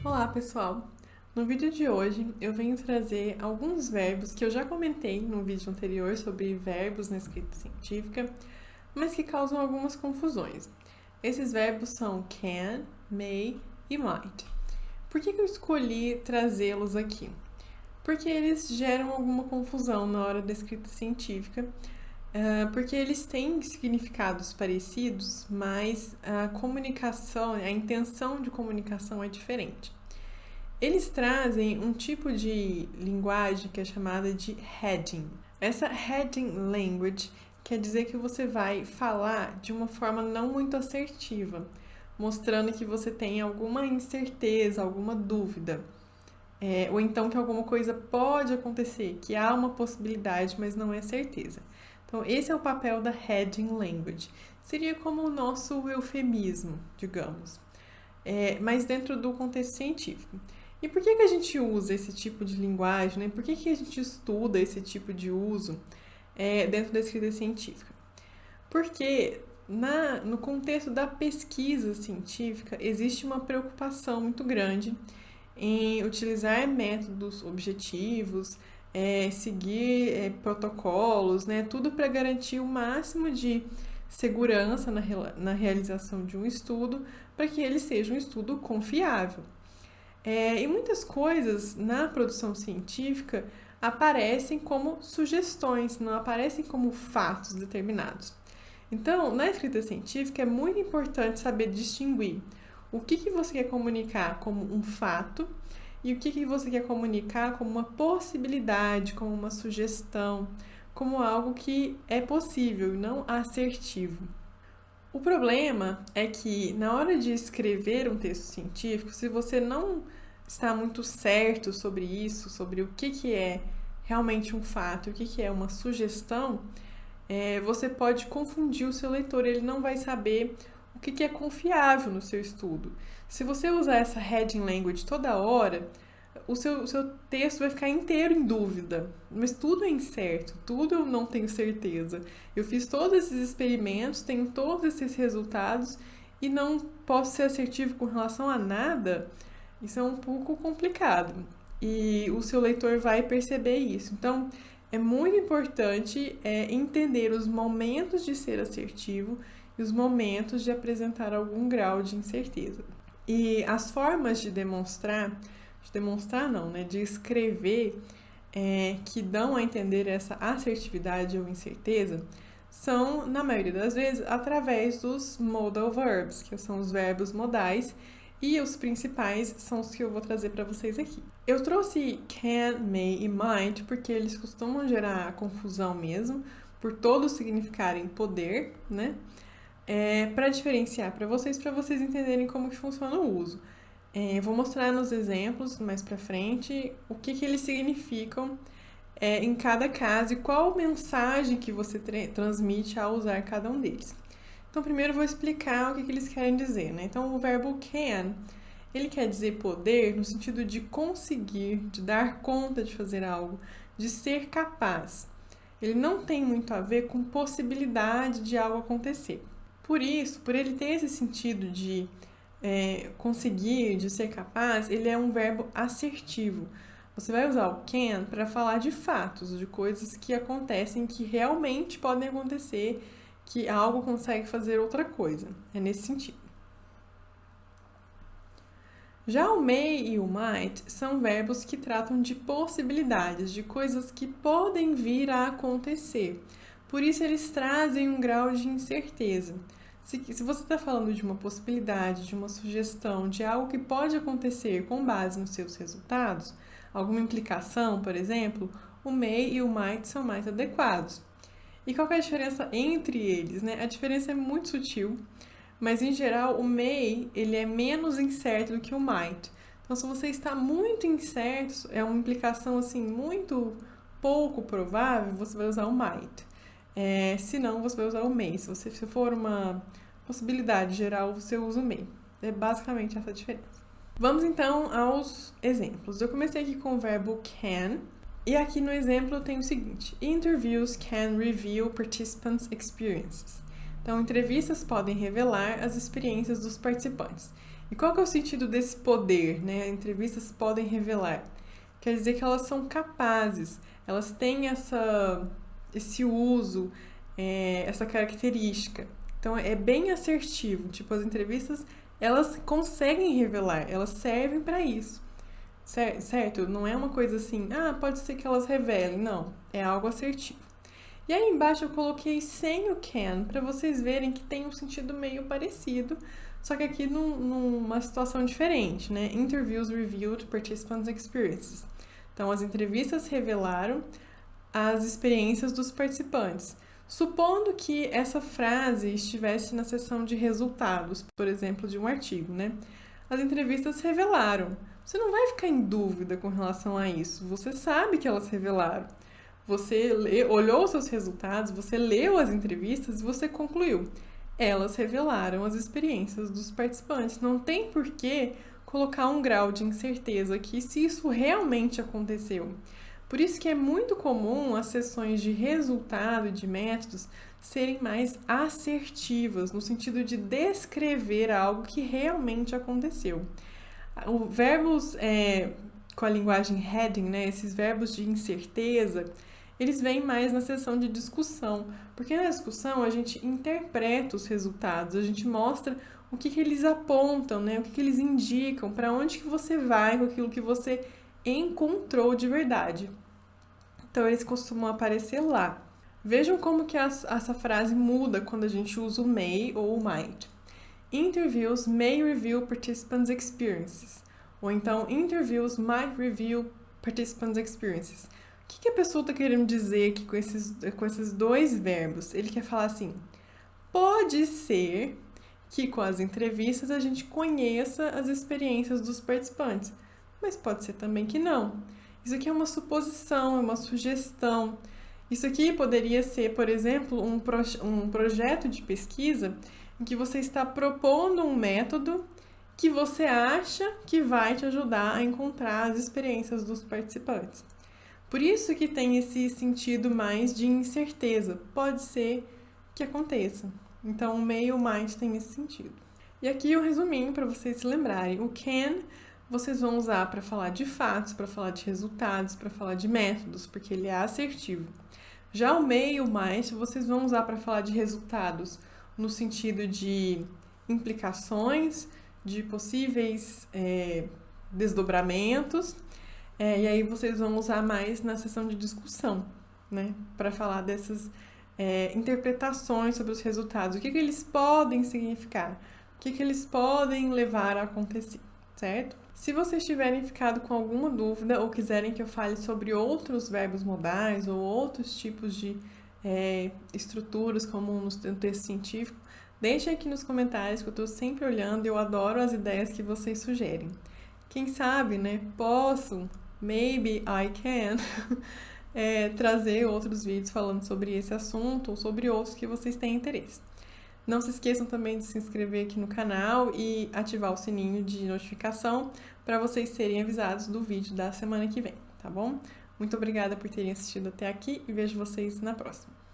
Olá, pessoal! No vídeo de hoje eu venho trazer alguns verbos que eu já comentei no vídeo anterior sobre verbos na escrita científica, mas que causam algumas confusões. Esses verbos são can, may e might. Por que eu escolhi trazê-los aqui? Porque eles geram alguma confusão na hora da escrita científica, porque eles têm significados parecidos, mas a comunicação, a intenção de comunicação é diferente. Eles trazem um tipo de linguagem que é chamada de heading. Essa heading language quer dizer que você vai falar de uma forma não muito assertiva, mostrando que você tem alguma incerteza, alguma dúvida. Ou então que alguma coisa pode acontecer, que há uma possibilidade, mas não é certeza. Então, esse é o papel da heading language. Seria como o nosso eufemismo, digamos, mas dentro do contexto científico. E por que a gente usa esse tipo de linguagem, né? Por que a gente estuda esse tipo de uso dentro da escrita científica? Porque no contexto da pesquisa científica existe uma preocupação muito grande em utilizar métodos objetivos, seguir protocolos, né? Tudo para garantir o máximo de segurança na realização de um estudo, para que ele seja um estudo confiável. E muitas coisas na produção científica aparecem como sugestões, não aparecem como fatos determinados. Então, na escrita científica é muito importante saber distinguir o que você quer comunicar como um fato e o que você quer comunicar como uma possibilidade, como uma sugestão, como algo que é possível e não assertivo. O problema é que na hora de escrever um texto científico, se você não está muito certo sobre isso, sobre o que é realmente um fato, o que é uma sugestão, você pode confundir o seu leitor, ele não vai saber o que é confiável no seu estudo. Se você usar essa heading language toda hora, o seu texto vai ficar inteiro em dúvida, mas tudo é incerto, tudo eu não tenho certeza. Eu fiz todos esses experimentos, tenho todos esses resultados e não posso ser assertivo com relação a nada. Isso é um pouco complicado e o seu leitor vai perceber isso. Então, é muito importante entender os momentos de ser assertivo e os momentos de apresentar algum grau de incerteza. E as formas de demonstrar não, né, de escrever que dão a entender essa assertividade ou incerteza são, na maioria das vezes, através dos modal verbs, que são os verbos modais, e os principais são os que eu vou trazer para vocês aqui. Eu trouxe can, may e might porque eles costumam gerar confusão mesmo, por todos significarem poder, né? Para diferenciar para vocês entenderem como que funciona o uso. Vou mostrar nos exemplos mais para frente o que eles significam em cada caso e qual mensagem que você transmite ao usar cada um deles. Então, primeiro eu vou explicar o que eles querem dizer, né? Então, o verbo can, ele quer dizer poder no sentido de conseguir, de dar conta de fazer algo, de ser capaz. Ele não tem muito a ver com possibilidade de algo acontecer. Por isso, por ele ter esse sentido de conseguir, de ser capaz, ele é um verbo assertivo. Você vai usar o can para falar de fatos, de coisas que acontecem, que realmente podem acontecer, que algo consegue fazer outra coisa. É nesse sentido. Já o may e o might são verbos que tratam de possibilidades, de coisas que podem vir a acontecer. Por isso, eles trazem um grau de incerteza. Se você está falando de uma possibilidade, de uma sugestão, de algo que pode acontecer com base nos seus resultados, alguma implicação, por exemplo, o may e o might são mais adequados. E qual é a diferença entre eles, né? A diferença é muito sutil, mas em geral o may ele é menos incerto do que o might. Então, se você está muito incerto, é uma implicação assim muito pouco provável, você vai usar o might. Se não, você vai usar o may. Se for uma possibilidade geral, você usa o may. É basicamente essa a diferença. Vamos então aos exemplos. Eu comecei aqui com o verbo can. E aqui no exemplo tem o seguinte: Interviews can reveal participants' experiences. Então, entrevistas podem revelar as experiências dos participantes. E qual que é o sentido desse poder, né? Entrevistas podem revelar. Quer dizer que elas são capazes, elas têm esse uso, essa característica. Então, é bem assertivo. Tipo, as entrevistas, elas conseguem revelar, elas servem para isso. Certo? Não é uma coisa assim, pode ser que elas revelem. Não, é algo assertivo. E aí embaixo eu coloquei sem o can, para vocês verem que tem um sentido meio parecido, só que aqui numa situação diferente, né? Interviews revealed participants' experiences. Então, as entrevistas revelaram as experiências dos participantes. Supondo que essa frase estivesse na seção de resultados, por exemplo, de um artigo, né? As entrevistas revelaram. Você não vai ficar em dúvida com relação a isso. Você sabe que elas revelaram. Você olhou os seus resultados, você leu as entrevistas e você concluiu. Elas revelaram as experiências dos participantes. Não tem por que colocar um grau de incerteza aqui se isso realmente aconteceu. Por isso que é muito comum as sessões de resultado e de métodos serem mais assertivas, no sentido de descrever algo que realmente aconteceu. Os verbos com a linguagem heading, né, esses verbos de incerteza, eles vêm mais na sessão de discussão, porque na discussão a gente interpreta os resultados, a gente mostra o que eles apontam, né, o que eles indicam, para onde que você vai com aquilo que você encontrou de verdade. Então, eles costumam aparecer lá. Vejam como que essa frase muda quando a gente usa o may ou o might. Interviews may reveal participants' experiences. Ou então, interviews might reveal participants' experiences. O que a pessoa está querendo dizer aqui com esses dois verbos? Ele quer falar assim, pode ser que com as entrevistas a gente conheça as experiências dos participantes, mas pode ser também que não. Isso aqui é uma suposição, é uma sugestão. Isso aqui poderia ser, por exemplo, um projeto de pesquisa em que você está propondo um método que você acha que vai te ajudar a encontrar as experiências dos participantes. Por isso que tem esse sentido mais de incerteza. Pode ser que aconteça. Então, o may ou might tem esse sentido. E aqui o resuminho para vocês se lembrarem. O can vocês vão usar para falar de fatos, para falar de resultados, para falar de métodos, porque ele é assertivo. Já o may e o might vocês vão usar para falar de resultados, no sentido de implicações, de possíveis desdobramentos, e aí vocês vão usar mais na sessão de discussão, né? Para falar dessas interpretações sobre os resultados, o que eles podem significar, o que eles podem levar a acontecer, certo? Se vocês tiverem ficado com alguma dúvida ou quiserem que eu fale sobre outros verbos modais ou outros tipos de estruturas comuns no texto científico, deixem aqui nos comentários que eu estou sempre olhando e eu adoro as ideias que vocês sugerem. Quem sabe, né, posso, maybe I can, trazer outros vídeos falando sobre esse assunto ou sobre outros que vocês têm interesse. Não se esqueçam também de se inscrever aqui no canal e ativar o sininho de notificação para vocês serem avisados do vídeo da semana que vem, tá bom? Muito obrigada por terem assistido até aqui e vejo vocês na próxima.